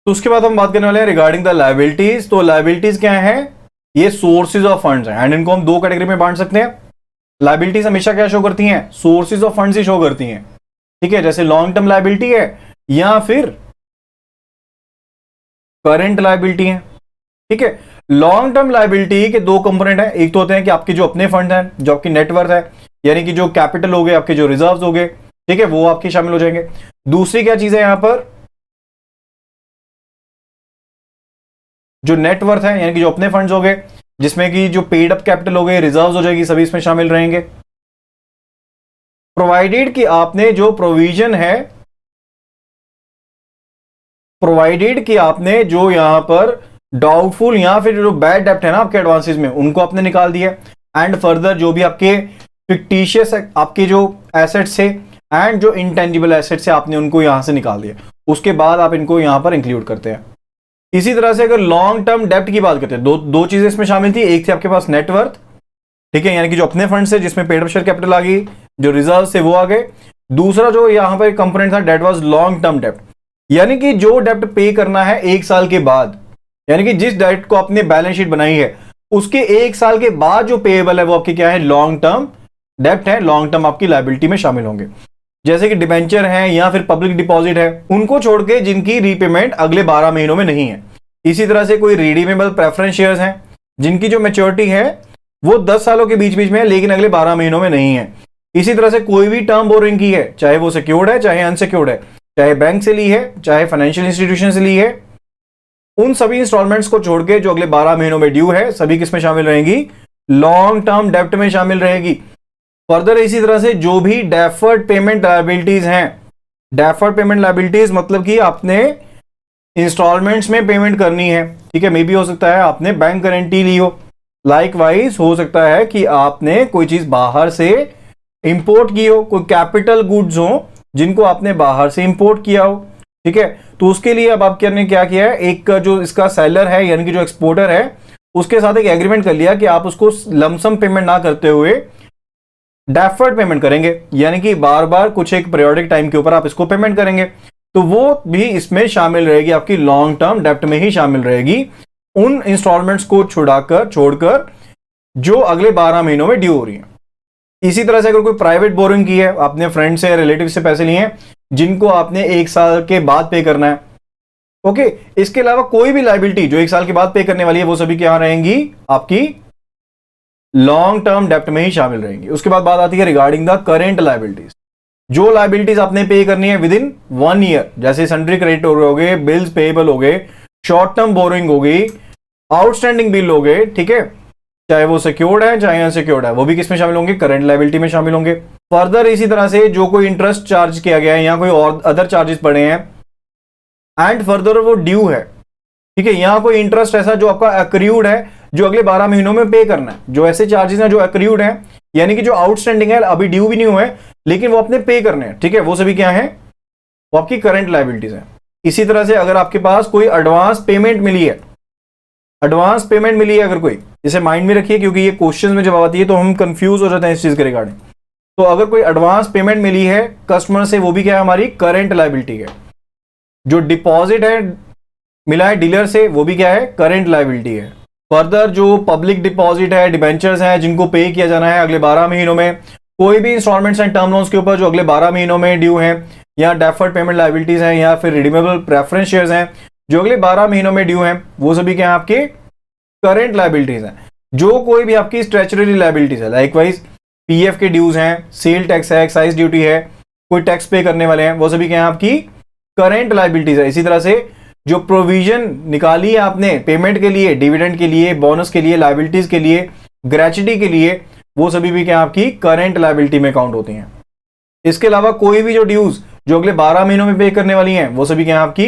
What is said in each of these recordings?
तो उसके बाद हम बात करने वाले हैं रिगार्डिंग द लायबिलिटीज। तो लायबिलिटीज क्या है, ये सोर्सेज ऑफ फंड्स हैं एंड इनको हम दो कैटेगरी में बांट सकते हैं। लायबिलिटीज हमेशा क्या शो करती हैं, sources of funds he show करती हैं, ठीक है, जैसे लॉन्ग टर्म लायबिलिटी है या फिर करंट लायबिलिटी है, ठीक है। लॉन्ग टर्म लायबिलिटी के दो कंपोनेंट है, एक तो होते हैं कि आपके जो अपने फंड हैं, जो आपकी नेटवर्थ है, यानी कि जो कैपिटल हो गए, आपके जो रिजर्व्स हो गए, ठीक है, वो आपके शामिल हो जाएंगे। दूसरी क्या चीज है यहां पर, जो नेटवर्थ है, यानी कि जो अपने फंड्स हो गए, जिसमें कि जो पेड अप कैपिटल हो गए, रिजर्व्स हो जाएगी, सभी इसमें शामिल रहेंगे। प्रोवाइडेड कि आपने जो प्रोविजन है, प्रोवाइडेड कि आपने जो यहां पर डाउटफुल या फिर जो बैड डेप्ट है ना आपके एडवांसेस में, उनको आपने निकाल दिया। एंड फर्दर जो भी आपके फिक्टिशियस आपके जो एसेट्स थे एंड जो इंटेंजिबल एसेट्स है, आपने उनको यहां से निकाल दिया। उसके बाद आप इनको यहां पर इंक्लूड करते हैं। इसी तरह से अगर लॉन्ग टर्म डेप्ट की बात करते हैं, दो चीजें इसमें शामिल थी। एक थी आपके पास नेटवर्थ, ठीक है, यानी कि जो अपने फंड से, जिसमें पेड अप शेयर कैपिटल आ गई, जो रिजर्व से वो आ गए। दूसरा जो यहां पर कंपोनेंट था, डेट वाज लॉन्ग टर्म डेप्ट, यानी कि जो डेप्ट पे करना है एक साल के बाद, यानी कि जिस डेप्ट को आपने बैलेंस शीट बनाई है उसके एक साल के बाद जो पेएबल है वो आपकी क्या है, लॉन्ग टर्म डेप्ट है, लॉन्ग टर्म आपकी लायबिलिटी में शामिल होंगे। जैसे कि डिबेंचर है या फिर पब्लिक डिपॉजिट है, उनको छोड़ के जिनकी रीपेमेंट अगले 12 महीनों में नहीं है। इसी तरह से कोई रिडीमेबल प्रेफरेंस शेयर्स हैं, जिनकी जो मैच्योरिटी है वो 10 सालों के बीच बीच में है, लेकिन अगले 12 महीनों में नहीं है। इसी तरह से कोई भी टर्म बोरिंग की है, चाहे वो सिक्योर्ड है चाहे अनसिक्योर्ड है, चाहे बैंक से ली है चाहे फाइनेंशियल इंस्टीट्यूशन से ली है, उन सभी इंस्टॉलमेंट्स को छोड़ के जो अगले 12 महीनों में ड्यू है, सभी किसमें शामिल रहेंगी, लॉन्ग टर्म डेप्ट में शामिल रहेगी। फर्दर इसी तरह से जो भी डेफर्ड पेमेंट लायबिलिटीज हैं, डेफर्ड पेमेंट लायबिलिटीज मतलब कि आपने इंस्टॉलमेंट्स में पेमेंट करनी है, ठीक है, मे भी हो सकता है आपने बैंक गारंटी ली हो, लाइकवाइज हो सकता है कि आपने कोई चीज बाहर से इंपोर्ट की हो, कोई कैपिटल गुड्स हो जिनको आपने बाहर से इंपोर्ट किया हो, ठीक है। तो उसके लिए अब आपने क्या किया है, एक जो इसका सेलर है यानी कि जो एक्सपोर्टर है, उसके साथ एक एग्रीमेंट कर लिया कि आप उसको लमसम पेमेंट ना करते हुए डेफर्ड पेमेंट करेंगे, यानी कि बार बार कुछ एक पीरियोडिक टाइम के ऊपर आप इसको पेमेंट करेंगे। तो वो भी इसमें शामिल रहेगी, आपकी लॉन्ग टर्म डेप्ट में ही शामिल रहेगी, उन इंस्टॉलमेंट्स को छोड़कर जो अगले 12 महीनों में ड्यू हो रही है। इसी तरह से अगर कोई प्राइवेट बोरिंग की है, आपने फ्रेंड से या रिलेटिव से पैसे लिए हैं जिनको आपने एक साल के बाद पे करना है, ओके। इसके अलावा कोई भी लायबिलिटी जो एक साल के बाद पे करने वाली है, वो सभी क्या रहेंगी, आपकी लॉन्ग टर्म डेप्ट में ही शामिल रहेंगी। उसके बाद बात आती है रिगार्डिंग द करेंट लायबिलिटीज। जो लायबिलिटीज आपने पे करनी है विद इन 1 ईयर, जैसे सन्ड्री क्रेडिटर हो गए, बिल्स पेएबल हो गए, शॉर्ट टर्म बोरिंग हो गई, आउटस्टैंडिंग बिल हो गए, ठीक है, चाहे वो सिक्योर्ड है चाहे अनसिक्योर्ड है, वो भी किसमें शामिल होंगे, करंट लायबिलिटी में शामिल होंगे। फर्दर इसी तरह से जो कोई इंटरेस्ट चार्ज किया गया है या कोई और अदर चार्जेस पड़े हैं एंड फर्दर वो ड्यू है, ठीक है, यहां कोई इंटरेस्ट ऐसा जो आपका अक्रूड है, जो अगले 12 महीनों में पे करना है, जो ऐसे चार्जेस हैं जो अक्रूड हैं, यानी कि जो आउटस्टैंडिंग है, अभी ड्यू भी नहीं हुए लेकिन वो अपने पे करने हैं, ठीक है, वो सभी क्या है, वो आपकी करंट लायबिलिटीज है। इसी तरह से अगर आपके पास कोई एडवांस पेमेंट मिली है, एडवांस पेमेंट मिली है अगर कोई, इसे माइंड में रखिए क्योंकि ये क्वेश्चन में जब आती है तो हम कंफ्यूज हो जाते हैं इस चीज के रिगार्डिंग। तो अगर कोई एडवांस पेमेंट मिली है कस्टमर से, वो भी क्या है, हमारी करंट लायबिलिटी है। जो डिपॉजिट है मिला है डीलर से, वो भी क्या है, करंट लायबिलिटी है। फर्दर जो पब्लिक डिपॉजिट है, डिबेंचर्स हैं जिनको पे किया जाना है अगले 12 महीनों में, कोई भी इंस्टॉलमेंट्स एंड टर्म लोन्स के ऊपर जो अगले 12 महीनों में ड्यू हैं, या डेफर्ड पेमेंट लायबिलिटीज हैं, या फिर रिडीमेबल प्रेफरेंस शेयर्स हैं जो अगले 12 महीनों में ड्यू हैं, वो सभी क्या है, आपके करंट लायबिलिटीज हैं। जो कोई भी आपकी स्ट्रेचुररी लायबिलिटीज है, लाइकवाइज पीएफ के ड्यूज हैं, सेल टैक्स है, एक्साइज ड्यूटी है, कोई टैक्स पे करने वाले हैं, वो सभी क्या है, आपकी करंट लायबिलिटीज है। इसी तरह से जो प्रोविजन निकाली है आपने पेमेंट के लिए, डिविडेंड के लिए, बोनस के लिए, लायबिलिटीज के लिए, ग्रेचुटी के लिए, वो सभी भी क्या आपकी करंट लायबिलिटी में काउंट होती हैं। इसके अलावा कोई भी जो ड्यूज जो अगले 12 महीनों में पे करने वाली हैं, वो सभी क्या आपकी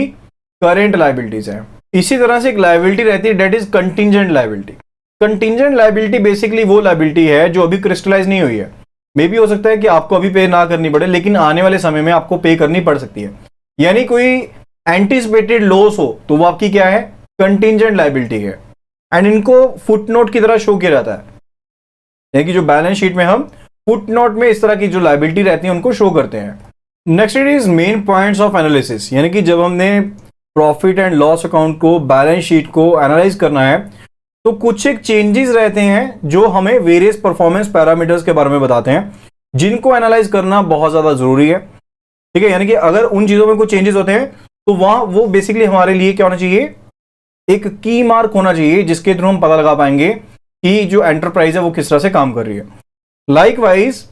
करंट लायबिलिटीज हैं। इसी तरह से एक लायबिलिटी रहती है that is contingent liability. Contingent liability basically वो लायबिलिटी है जो अभी क्रिस्टलाइज नहीं हुई है, मे भी हो सकता है कि आपको अभी पे ना करनी पड़े लेकिन आने वाले समय में आपको पे करनी पड़ सकती है, यानी कोई एंटीसिपेटेड लॉस हो तो वो आपकी क्या है, कंटिंजेंट लायबिलिटी है। एंड इनको फुटनोट की तरह शो किया जाता है, यानी कि जो बैलेंस शीट में हम फुटनोट में इस तरह की जो लायबिलिटी रहती है उनको शो करते हैं। Next it is main points of analysis, यानी कि जब हमने प्रॉफिट एंड लॉस अकाउंट को, बैलेंस शीट को एनालाइज करना है, तो कुछ एक चेंजेस रहते हैं जो हमें वेरियस परफॉर्मेंस पैरामीटर्स के बारे में बताते हैं, जिनको एनालाइज करना बहुत ज़्यादा ज़रूरी है। ठीक है, यानी कि अगर उन चीज़ों में कुछ चेंजेस होते हैं तो वहाँ वो बेसिकली हमारे लिए क्या होना चाहिए, एक की मार्क होना चाहिए जिसके थ्रू हम पता लगा पाएंगे कि जो एंटरप्राइज है वो किस तरह से काम कर रही है। लाइकवाइज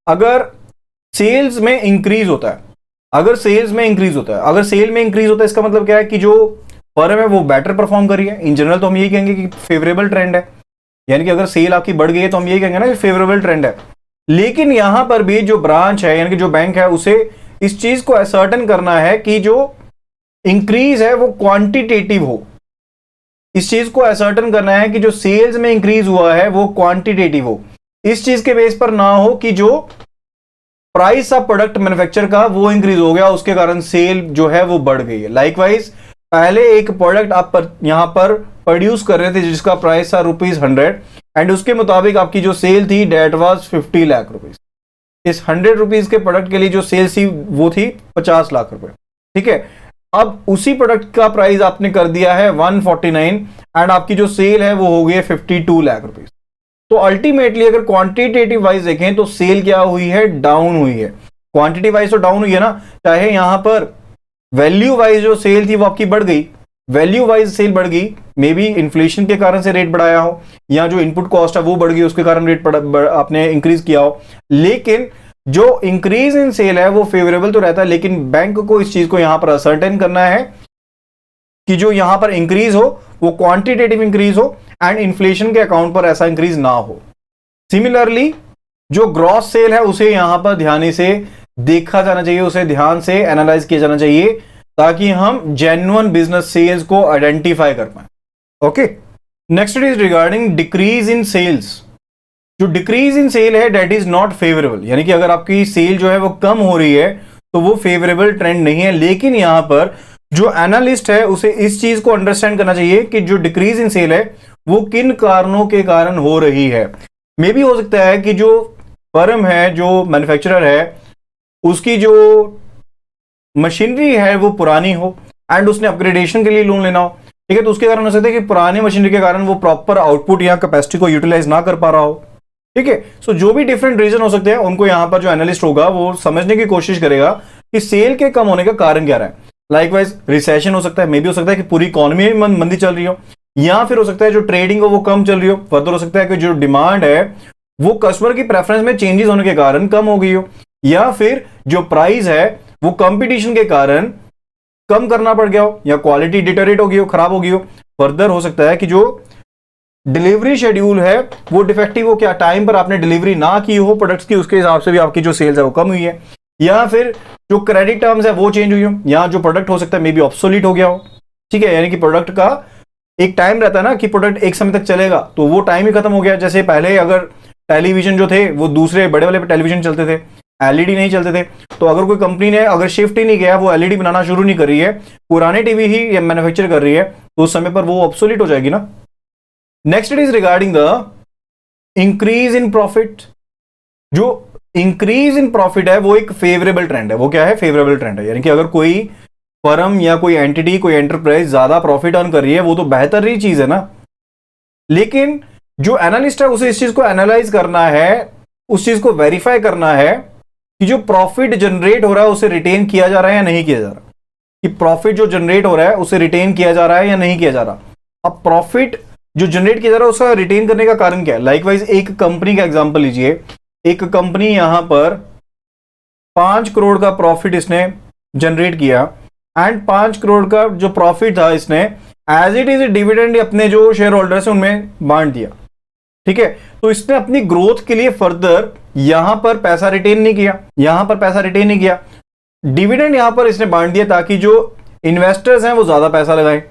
अगर सेल्स में इंक्रीज होता है, अगर सेल में इंक्रीज होता है इसका मतलब क्या है कि जो फर्म है वो बेटर परफॉर्म कर रही है। इन जनरल तो हम यही कहेंगे कि फेवरेबल ट्रेंड है, यानी कि अगर सेल आपकी बढ़ गई है तो हम यही कहेंगे ना कि फेवरेबल ट्रेंड है। लेकिन यहां पर भी जो ब्रांच है यानी कि जो बैंक है उसे इस चीज को असर्टन करना है कि जो इंक्रीज है वो क्वांटिटेटिव हो। इस चीज को असर्टन करना है कि जो सेल्स में इंक्रीज हुआ है वो क्वांटिटेटिव हो, इस चीज के बेस पर ना हो कि जो प्राइस ऑफ प्रोडक्ट मैन्युफैक्चर का वो इंक्रीज हो गया, उसके कारण सेल जो है वो बढ़ गई है। लाइकवाइज पहले एक प्रोडक्ट आप यहां पर प्रोड्यूस कर रहे थे जिसका प्राइस था ₹100 एंड उसके मुताबिक आपकी जो सेल थी डेट वाज 50 लाख रुपीज। इस 100 रुपीज के प्रोडक्ट के लिए जो सेल थी वो थी 50 लाख रुपए। ठीक है, अब उसी प्रोडक्ट का प्राइस आपने कर दिया है 149 एंड आपकी जो सेल है वो हो गई है 52 लाख रुपीज। तो अल्टीमेटली अगर क्वांटिटेटिव वाइज देखें तो सेल क्या हुई है, डाउन हुई है। क्वांटिटी वाइज तो डाउन हुई है ना, चाहे यहां पर वैल्यू वाइज जो सेल थी वो आपकी बढ़ गई, वैल्यू वाइज सेल बढ़ गई, मे बी इन्फ्लेशन के कारण से रेट बढ़ाया हो या जो इनपुट कॉस्ट है वो बढ़ गई उसके कारण रेट आपने इंक्रीज किया हो। लेकिन जो इंक्रीज इन सेल है वो फेवरेबल तो रहता है, लेकिन बैंक को इस चीज को यहां पर असर्टेन करना है कि जो यहां पर इंक्रीज हो वो क्वांटिटेटिव इंक्रीज हो एंड इन्फ्लेशन के अकाउंट पर ऐसा इंक्रीज ना हो। सिमिलरली जो ग्रॉस सेल है उसे यहां पर ध्यान से देखा जाना चाहिए, उसे ध्यान से एनालाइज किया जाना चाहिए ताकि हम जेन्युइन बिजनेस सेल्स को आइडेंटिफाई कर पाए। Okay, next is regarding decrease in sales. जो डिक्रीज इन सेल है डेट इज नॉट फेवरेबल, यानी कि अगर आपकी सेल जो है वो कम हो रही है तो वो फेवरेबल ट्रेंड नहीं है। लेकिन यहां पर जो एनालिस्ट है उसे इस चीज को अंडरस्टैंड करना चाहिए कि जो डिक्रीज इन सेल है वो किन कारणों के कारण हो रही है। मे भी हो सकता है कि जो फर्म है, जो मैन्युफैक्चरर है, उसकी जो मशीनरी है वो पुरानी हो एंड उसने अपग्रेडेशन के लिए लोन लेना हो। ठीक है, तो उसके कारण हो सकता है कि पुरानी मशीनरी के कारण वो प्रॉपर आउटपुट या कैपेसिटी को यूटिलाइज ना कर पा रहा हो। ठीक है, सो जो भी डिफरेंट रीजन हो सकते हैं उनको यहां पर जो एनालिस्ट होगा वो समझने की कोशिश करेगा कि सेल के कम होने का कारण क्या रहा है। लाइकवाइज रिसेशन हो सकता है, मे भी हो सकता है कि पूरी इकोनॉमी में मंदी चल रही हो, या फिर हो सकता है जो ट्रेडिंग हो वो कम चल रही हो। फर्दर हो सकता है कि जो डिमांड है वो कस्टमर की प्रेफरेंस में चेंजेस होने के कारण कम हो गई हो, या फिर जो प्राइस है वो कंपटीशन के कारण कम करना पड़ गया हो, या क्वालिटी डिटेरियोरेट हो गई हो, खराब हो गई हो। फर्दर हो सकता है कि जो डिलीवरी शेड्यूल है वो डिफेक्टिव हो, क्या टाइम पर आपने डिलीवरी ना की हो प्रोडक्ट्स की, उसके हिसाब से भी आपकी जो सेल्स है वो कम हुई है, या फिर जो क्रेडिट टर्म्स है वो चेंज हुई हो, या जो प्रोडक्ट हो सकता है मे बी ऑब्सोलीट हो गया हो। ठीक है, यानी कि प्रोडक्ट का एक टाइम रहता है ना कि प्रोडक्ट एक समय तक चलेगा, तो वो टाइम ही खत्म हो गया। जैसे पहले अगर टेलीविजन जो थे वो दूसरे बड़े वाले टेलीविजन चलते थे, एलईडी नहीं चलते थे, तो अगर कोई कंपनी ने अगर शिफ्ट ही नहीं किया, वो एलईडी बनाना शुरू नहीं कर रही है, पुराने टीवी ही मैन्युफैक्चर कर रही है, तो उस समय पर वो ऑब्सोलीट हो जाएगी ना। Next it is regarding the increase in profit. जो इंक्रीज इन प्रॉफिट है वो एक फेवरेबल ट्रेंड है। वो क्या है, फेवरेबल ट्रेंड है, यानी कि अगर कोई फर्म या कोई एंटिटी, कोई एंटरप्राइज ज्यादा प्रॉफिट अर्न कर रही है वो तो बेहतर ही चीज है ना। लेकिन जो एनालिस्ट है उसे इस चीज को एनालाइज करना है, उस चीज को वेरीफाई करना है कि जो प्रॉफिट जनरेट हो रहा है उसे रिटेन किया जा रहा है या नहीं किया जा रहा, कि प्रॉफिट जो जनरेट हो रहा है उसे रिटेन किया जा रहा है या नहीं किया जा रहा। अब प्रॉफिट जो जनरेट किया जा रहा है उसका रिटेन करने का कारण क्या है। लाइकवाइज एक कंपनी का एग्जांपल लीजिए, एक कंपनी यहां पर 5 करोड़ का प्रॉफिट इसने जनरेट किया एंड 5 करोड़ का जो प्रॉफिट था इसने एज इट इज डिविडेंड अपने जो शेयर होल्डर्स हैं उनमें बांट दिया। ठीक है, तो इसने अपनी ग्रोथ के लिए फर्दर यहां पर पैसा रिटेन नहीं किया, यहां पर पैसा रिटेन नहीं किया, डिविडेंड यहां पर इसने बांट दिया ताकि जो इन्वेस्टर्स हैं वो ज्यादा पैसा लगाएं।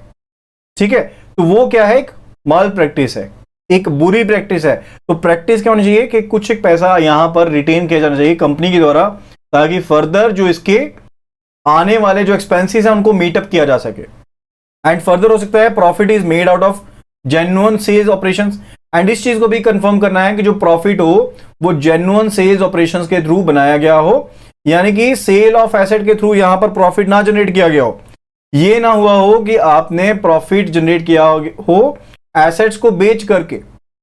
ठीक है, तो वो क्या है, एक माल प्रैक्टिस है, एक बुरी प्रैक्टिस है। तो प्रैक्टिस क्या होनी चाहिए कि कुछ एक पैसा यहां पर रिटेन किया जाना चाहिए कंपनी के द्वारा, ताकि फर्दर जो इसके आने वाले जो एक्सपेंसेस हैं उनको मीटअप किया जा सके। एंड फर्दर हो सकता है profit is made out of genuine sales operations, and इस चीज को भी कंफर्म करना है कि जो प्रॉफिट हो वो जेन्युइन सेल्स ऑपरेशंस के थ्रू बनाया गया हो, यानी कि सेल ऑफ एसेट के थ्रू यहां पर प्रॉफिट ना जनरेट किया गया हो। ये ना हुआ हो कि आपने प्रॉफिट जनरेट किया हो एसेट्स को बेच करके,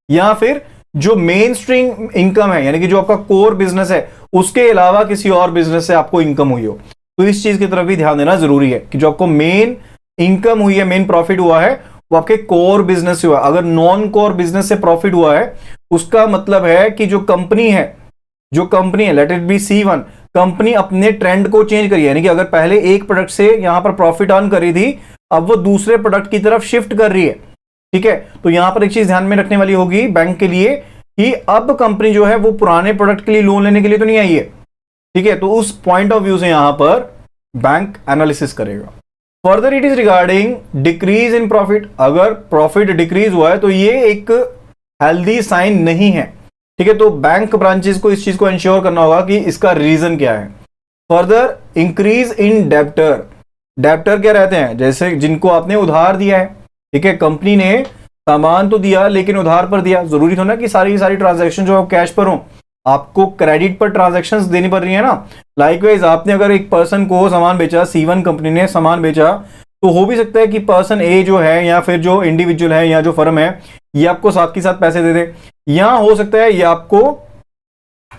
या फिर जो मेन स्ट्रीम इनकम है यानी कि जो आपका कोर बिजनेस है उसके अलावा किसी और बिजनेस से आपको इनकम हुई हो। तो इस चीज की तरफ भी ध्यान देना जरूरी है कि जो आपको मेन इनकम हुई है, मेन प्रॉफिट हुआ है, वो आपके कोर बिजनेस से हुआ। अगर नॉन कोर बिजनेस से प्रॉफिट हुआ है उसका मतलब है कि जो कंपनी है let it be C1, company अपने ट्रेंड को चेंज करी है, यानी कि अगर पहले एक प्रोडक्ट से यहां पर प्रॉफिट अर्न कर रही थी, अब वो दूसरे प्रोडक्ट की तरफ शिफ्ट कर रही है। ठीक है, तो यहां पर एक चीज ध्यान में रखने वाली होगी बैंक के लिए कि अब कंपनी जो है वो पुराने प्रोडक्ट के लिए लोन लेने के लिए तो नहीं आई है। ठीक है, तो उस पॉइंट ऑफ व्यू से यहां पर बैंक एनालिसिस करेगा। Further it is regarding decrease in profit. अगर प्रॉफिट डिक्रीज हुआ है तो ये एक हेल्दी साइन नहीं है। ठीक है, तो बैंक ब्रांचेस को इस चीज को इंश्योर करना होगा कि इसका रीजन क्या है। फर्दर इंक्रीज इन डेब्टर क्या रहते हैं, जैसे जिनको आपने उधार दिया है। ठीक है, कंपनी ने सामान तो दिया लेकिन उधार पर दिया। जरूरी थोड़ा ना कि सारी ट्रांजैक्शन जो है कैश पर हो, आपको क्रेडिट पर ट्रांजैक्शंस देनी पड़ रही है ना। लाइकवाइज आपने अगर एक पर्सन को सामान बेचा, C1 कंपनी ने सामान बेचा, तो हो भी सकता है कि पर्सन ए जो है या फिर जो इंडिविजुअल है या जो फर्म है ये आपको साथ के साथ पैसे दे दे, या हो सकता है ये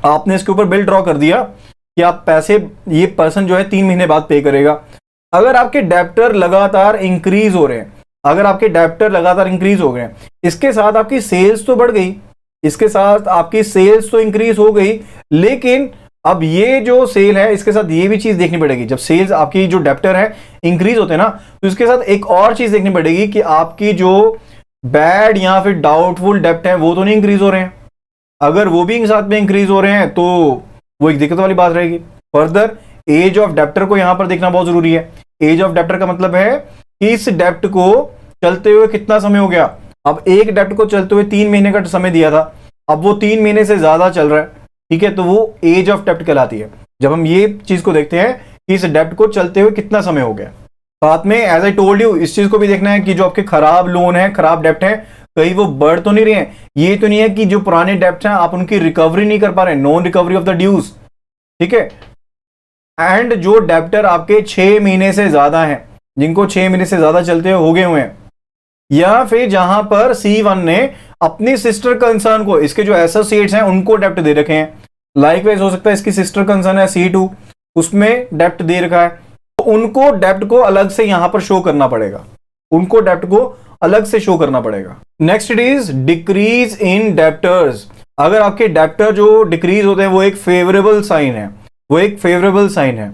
आपने इसके ऊपर बिल ड्रॉ कर दिया कि आप पैसे ये पर्सन जो है 3 महीने बाद पे करेगा। अगर आपके डेब्टर लगातार इंक्रीज हो रहे हैं, इसके साथ आपकी सेल्स तो बढ़ गई, इसके साथ आपकी सेल्स तो इंक्रीज हो गई, लेकिन अब ये जो सेल है इसके साथ ये भी चीज देखनी पड़ेगी। जब सेल्स आपकी जो डेब्टर है इंक्रीज होते हैं ना, तो इसके साथ एक और चीज देखनी पड़ेगी कि आपकी जो बैड या फिर डाउटफुल डेब्ट है वो तो नहीं इंक्रीज हो रहे हैं। अगर वो भी साथ में इंक्रीज हो रहे हैं तो वो एक दिक्कत वाली बात रहेगी। फर्दर एज ऑफ डेब्टर को यहां पर देखना बहुत जरूरी है। एज ऑफ डेब्टर का मतलब है कि इस डेब्ट को चलते हुए कितना समय हो गया। अब एक डेब्ट को चलते हुए 3 महीने का समय दिया था, अब वो 3 महीने से ज्यादा चल रहा है। ठीक है, तो वो एज ऑफ डेब्ट कहलाती है जब हम ये चीज को देखते हैं कि इस डेब्ट को चलते हुए कितना समय हो गया। साथ में एज आई टोल्ड यू इस चीज को भी देखना है कि जो आपके खराब लोन है, खराब डेब्ट है, कहीं वो बढ़ तो नहीं रहे हैं। ये तो नहीं है कि जो पुराने डेब्ट हैं आप उनकी रिकवरी नहीं कर पा रहे, non recovery of the dues. ठीक है, एंड जो डेब्टर आपके 6 महीने से ज्यादा हैं, जिनको 6 महीने से ज्यादा चलते हो गए हुए हैं, या फिर जहां पर C1 ने अपनी सिस्टर कंसर्न को, इसके जो एसोसिएट्स हैं उनको डेब्ट दे रखे हैं। लाइकवाइज हो सकता है इसकी सिस्टर कंसर्न है C2, उसमें डेब्ट दे रखा है, तो उनको डेब्ट को अलग से यहां पर शो करना पड़ेगा, उनको डेब्ट को अलग से शो करना पड़ेगा। Next it is decrease in debtors. अगर आपके डेब्टर जो डिक्रीज होते हैं वो एक फेवरेबल साइन है,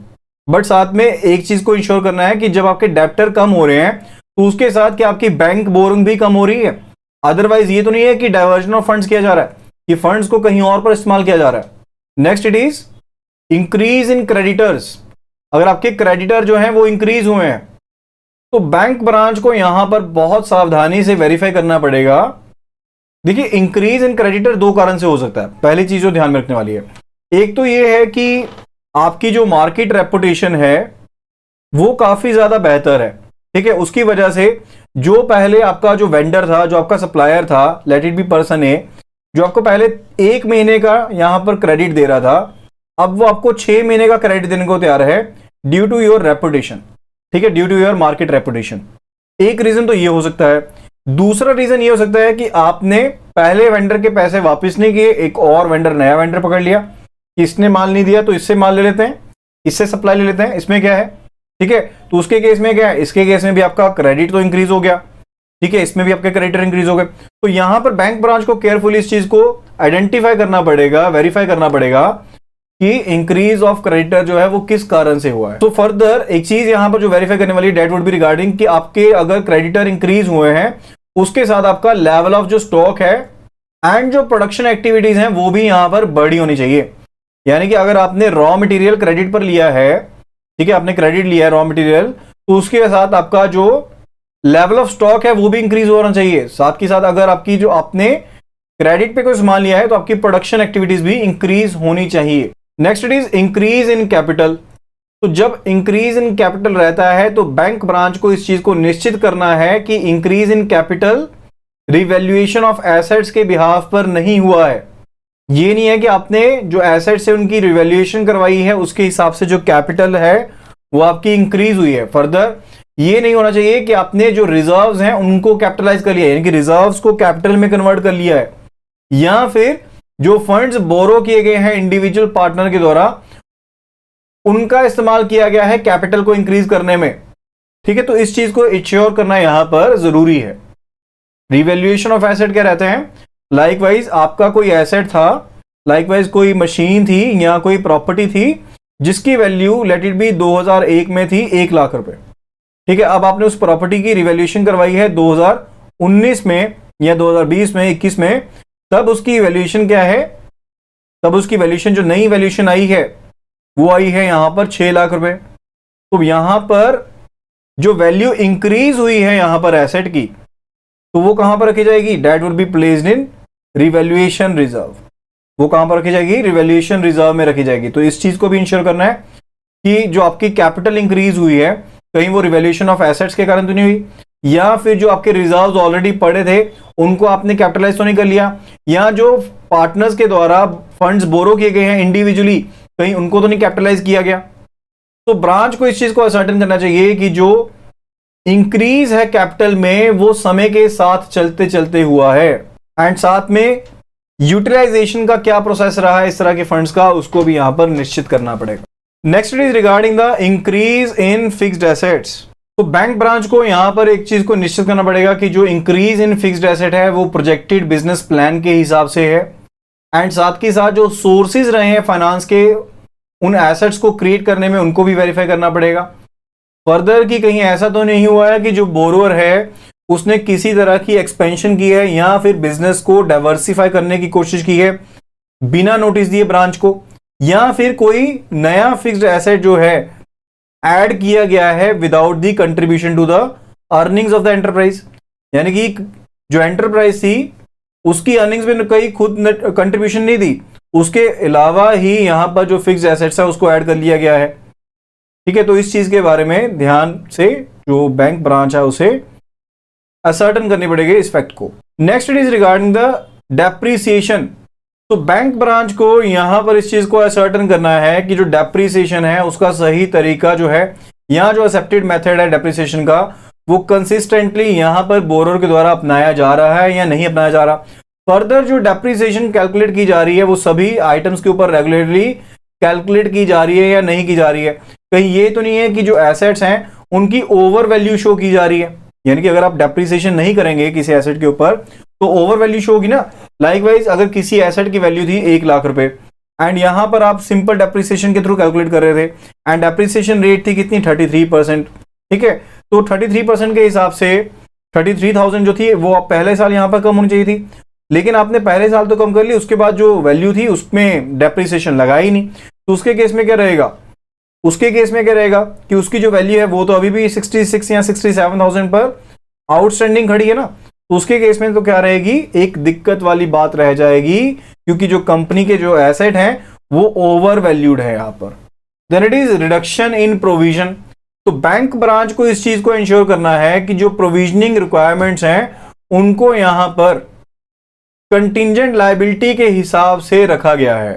बट साथ में एक चीज को इंश्योर करना है कि जब आपके डेब्टर कम हो रहे हैं तो उसके साथ क्या आपकी बैंक बोरिंग भी कम हो रही है। अदरवाइज ये तो नहीं है कि डाइवर्जन ऑफ फंड्स किया जा रहा है, कि फंड्स को कहीं और पर इस्तेमाल किया जा रहा है। Next it is increase in creditors. अगर आपके क्रेडिटर जो हैं वो इंक्रीज हुए हैं तो बैंक ब्रांच को यहां पर बहुत सावधानी से वेरीफाई करना पड़ेगा। देखिए, इंक्रीज इन क्रेडिटर 2 कारण से हो सकता है। पहली चीज जो ध्यान में रखने वाली है, एक तो ये है कि आपकी जो मार्केट रेपुटेशन है वो काफी ज्यादा बेहतर है। ठीक है, उसकी वजह से जो पहले आपका जो वेंडर था, जो आपका सप्लायर था, लेट इट बी पर्सन ए, जो आपको पहले 1 महीने का यहां पर क्रेडिट दे रहा था, अब वो आपको 6 महीने का क्रेडिट देने को तैयार है ड्यू टू योर रेपुटेशन। ठीक है, due to your market reputation. एक रीजन तो ये हो सकता है। दूसरा रीजन ये हो सकता है कि आपने पहले वेंडर के पैसे वापस नहीं किए, एक और वेंडर, नया वेंडर पकड़ लिया, इसने माल नहीं दिया तो इससे माल ले लेते हैं, इससे सप्लाई ले लेते हैं, इसमें क्या है। ठीक है, तो उसके केस में क्या है, इसके केस में भी आपका क्रेडिट तो इंक्रीज हो गया। ठीक है, इसमें भी आपके क्रेडिटर इंक्रीज हो गए। तो यहां पर बैंक ब्रांच को केयरफुली इस चीज को आइडेंटिफाई करना पड़ेगा, वेरीफाई करना पड़ेगा कि इंक्रीज ऑफ क्रेडिटर जो है वो किस कारण से हुआ है। तो फर्दर एक चीज यहां पर जो वेरीफाई करने वाली डेट वुड बी रिगार्डिंग कि आपके अगर क्रेडिटर इंक्रीज हुए हैं उसके साथ आपका लेवल ऑफ जो स्टॉक है एंड जो प्रोडक्शन एक्टिविटीज हैं वो भी यहां पर बड़ी होनी चाहिए। यानी कि अगर आपने रॉ मटेरियल क्रेडिट पर लिया है, ठीक है, आपने क्रेडिट लिया है रॉ मटेरियल, तो उसके साथ आपका जो लेवल ऑफ स्टॉक है वो भी इंक्रीज होना चाहिए। साथ के साथ अगर आपकी जो आपने क्रेडिट पे कोई सामान लिया है तो आपकी प्रोडक्शन एक्टिविटीज भी इंक्रीज होनी चाहिए। Next it is increase in capital. तो जब इंक्रीज इन कैपिटल रहता है तो बैंक ब्रांच को इस चीज को निश्चित करना है कि increase in capital revaluation of assets के बिहाफ पर नहीं हुआ है। ये नहीं है कि आपने जो एसेट्स है उनकी रिवैल्यूएशन करवाई है उसके हिसाब से जो कैपिटल है वो आपकी इंक्रीज हुई है। फर्दर ये नहीं होना चाहिए कि आपने जो रिजर्व्स हैं उनको कैपिटलाइज कर लिया है, यानी कि रिजर्व्स को कैपिटल में कन्वर्ट कर लिया है, या फिर जो फंड्स बोरो किए गए हैं इंडिविजुअल पार्टनर के द्वारा उनका इस्तेमाल किया गया है कैपिटल को इंक्रीज करने में। ठीक है, तो इस चीज को इंश्योर करना यहां पर जरूरी है। रिवैल्यूएशन ऑफ एसेट क्या रहते हैं, लाइकवाइज आपका कोई एसेट था, लाइकवाइज कोई मशीन थी या कोई प्रॉपर्टी थी जिसकी वैल्यू लेट इट बी 2001 में थी 1 लाख रुपए। ठीक है, अब आपने उस प्रॉपर्टी की रिवैल्यूएशन करवाई है 2019 में या 2020 में 21 में, तब उसकी वैल्यूएशन क्या है, तब उसकी वैल्यूएशन जो नई वैल्यूएशन आई है वो आई है यहां पर 6 लाख रुपए। तो यहां पर जो वैल्यू इंक्रीज हुई है यहां पर एसेट की, तो वो कहां पर रखी जाएगी, that will be placed in revaluation reserve. वो कहां पर रखी जाएगी, रिवैल्यूएशन रिजर्व में रखी जाएगी। तो इस चीज को भी इंश्योर करना है कि जो आपकी कैपिटल इंक्रीज हुई है कहीं वो रिवैल्यूएशन ऑफ एसेट्स के कारण तो नहीं हुई, या फिर जो आपके रिजर्व्स ऑलरेडी पड़े थे उनको आपने कैपिटलाइज तो नहीं कर लिया, या जो पार्टनर्स के द्वारा फंड्स बोरो किए गए हैं इंडिविजुअली कहीं उनको तो नहीं कैपिटलाइज किया गया। तो ब्रांच को इस चीज को असर्टेन करना चाहिए कि जो इंक्रीज है कैपिटल में वो समय के साथ चलते चलते हुआ है, एंड साथ में यूटिलाइजेशन का क्या प्रोसेस रहा है इस तरह के फंड्स का, उसको भी यहां पर निश्चित करना पड़ेगा। Next is regarding the increase in fixed assets. तो बैंक ब्रांच को यहां पर एक चीज को निश्चित करना पड़ेगा कि जो इंक्रीज इन फिक्स्ड एसेट है वो प्रोजेक्टेड बिजनेस प्लान के हिसाब से है, एंड साथ के साथ जो सोर्सेज रहे हैं फाइनेंस के उन एसेट्स को क्रिएट करने में उनको भी वेरीफाई करना पड़ेगा। फर्दर कि कहीं ऐसा तो नहीं हुआ है कि जो बोरोअर है उसने किसी तरह की एक्सपेंशन की है या फिर बिजनेस को डाइवर्सिफाई करने की कोशिश की है बिना नोटिस दिए ब्रांच को, या फिर कोई नया फिक्स्ड एसेट जो है ऐड किया गया है without the contribution to the earnings of the enterprise, यानी कि जो एंटरप्राइज थी उसकी अर्निंग्स में कहीं खुद कंट्रीब्यूशन नहीं दी, उसके अलावा ही यहां पर जो फिक्स्ड एसेट्स है उसको ऐड कर लिया गया है। ठीक है, तो इस चीज के बारे में ध्यान से जो बैंक ब्रांच है उसे असर्टन करनी पड़ेगी इस फैक्ट को। Next it is regarding the depreciation. तो बैंक ब्रांच को यहां पर इस चीज को असर्टन करना है कि जो डेप्रीसिएशन है उसका सही तरीका जो है, यहां जो एक्सेप्टेड मेथड है डेप्रीसिएशन का वो कंसिस्टेंटली यहां पर बोरोर के द्वारा अपनाया जा रहा है या नहीं अपनाया जा रहा। फर्दर जो डेप्रीसिएशन कैलकुलेट की जा रही है वो सभी आइटम्स के ऊपर रेगुलरली कैलकुलेट की जा रही है या नहीं की जा रही है। कहीं ये तो नहीं है कि जो एसेट्स हैं उनकी ओवर वैल्यू शो की जा रही है, यानी कि अगर आप डेप्रीसिएशन नहीं करेंगे किसी एसेट के ऊपर तो ओवर वैल्यू शो होगी ना। लाइकवाइज अगर किसी एसेट की वैल्यू थी 1 लाख रुपए एंड यहां पर आप सिंपल डेप्रीसिएशन के थ्रू कैलकुलेट कर रहे थे एंड डेप्रीसिएशन रेट थी कितनी 33%। ठीक है, तो 33% के हिसाब से 33,000 जो थी वो आप पहले साल यहां पर कम होनी चाहिए थी, लेकिन आपने पहले साल तो कम कर ली, उसके बाद जो वैल्यू थी उसमें डेप्रीसिएशन लगा ही नहीं। तो उसके केस में क्या रहेगा, उसके केस में क्या रहेगा कि उसकी जो वैल्यू है वो तो अभी भी 66 या 67,000 पर आउटस्टैंडिंग खड़ी है ना। तो उसके केस में तो क्या रहेगी, एक दिक्कत वाली बात रह जाएगी क्योंकि जो कंपनी के जो एसेट हैं वो ओवर वैल्यूड है यहां पर। Then it is reduction in provision. तो बैंक ब्रांच को इस चीज को इंश्योर करना है कि जो प्रोविजनिंग रिक्वायरमेंट्स हैं उनको यहां पर कंटिंजेंट लायबिलिटी के हिसाब से रखा गया है,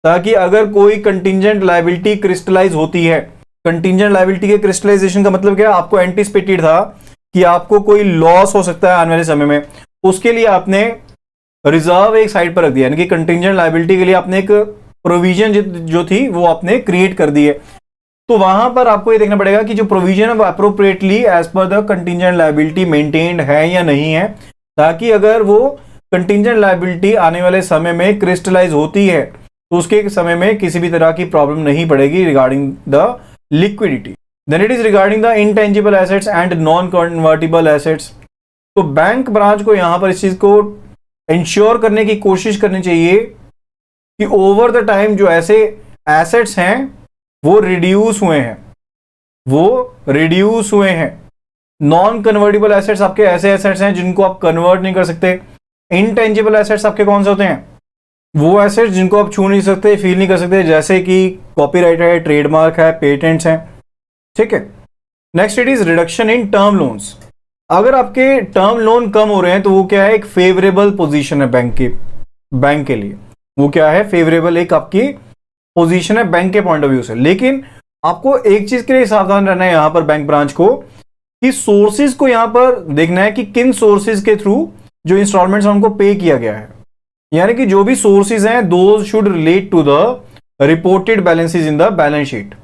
ताकि अगर कोई कंटिंजेंट लायबिलिटी क्रिस्टलाइज होती है, कंटिंजेंट लायबिलिटी के क्रिस्टलाइजेशन का मतलब क्या है, आपको एंटिसिपेटेड था कि आपको कोई लॉस हो सकता है आने वाले समय में, उसके लिए आपने रिजर्व एक साइड पर रख दिया, यानी कि कंटिंजेंट लायबिलिटी के लिए आपने एक प्रोविजन जो थी वो आपने क्रिएट कर दी है। तो वहां पर आपको ये देखना पड़ेगा कि जो प्रोविजन है वो appropriately as per the contingent liability maintained है या नहीं है, ताकि अगर वो कंटिंजेंट लायबिलिटी आने वाले समय में क्रिस्टलाइज होती है तो उसके समय में किसी भी तरह की प्रॉब्लम नहीं पड़ेगी regarding the liquidity. Then it is regarding the intangible assets and non convertible assets. तो बैंक ब्रांच को यहां पर इस चीज को इंश्योर करने की कोशिश करनी चाहिए कि ओवर द टाइम जो ऐसे एसेट्स हैं वो रिड्यूस हुए हैं, वो रिड्यूस हुए हैं। नॉन कन्वर्टिबल एसेट्स आपके ऐसे एसेट्स हैं जिनको आप कन्वर्ट नहीं कर सकते। इंटेंजिबल एसेट्स आपके कौन से होते हैं, वो एसेट्स जिनको आप छू नहीं सकते, फील नहीं कर सकते, जैसे कि कॉपीराइट है, ट्रेडमार्क है, पेटेंट्स हैं। ठीक है, next it is reduction in term loans. अगर आपके टर्म लोन कम हो रहे हैं तो वो क्या है, एक फेवरेबल पोजीशन है बैंक के लिए। वो क्या है, फेवरेबल एक आपकी पोजीशन है बैंक के पॉइंट ऑफ व्यू से। लेकिन आपको एक चीज के लिए सावधान रहना है यहां पर बैंक ब्रांच को, कि सोर्सेज को यहां पर देखना है कि किन सोर्सेज के थ्रू जो इंस्टॉलमेंट्स उनको पे किया गया है, यानी कि जो भी सोर्सेज हैं those should relate to the reported balances in the balance sheet.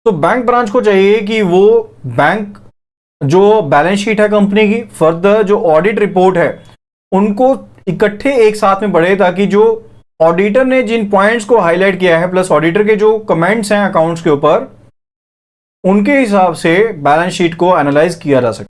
तो बैंक ब्रांच को चाहिए कि वो बैंक जो बैलेंस शीट है कंपनी की, फर्दर जो ऑडिट रिपोर्ट है, उनको इकट्ठे एक साथ में बढ़े, ताकि जो ऑडिटर ने जिन पॉइंट्स को हाईलाइट किया है प्लस ऑडिटर के जो कमेंट्स हैं अकाउंट्स के ऊपर, उनके हिसाब से बैलेंस शीट को एनालाइज किया जा सके।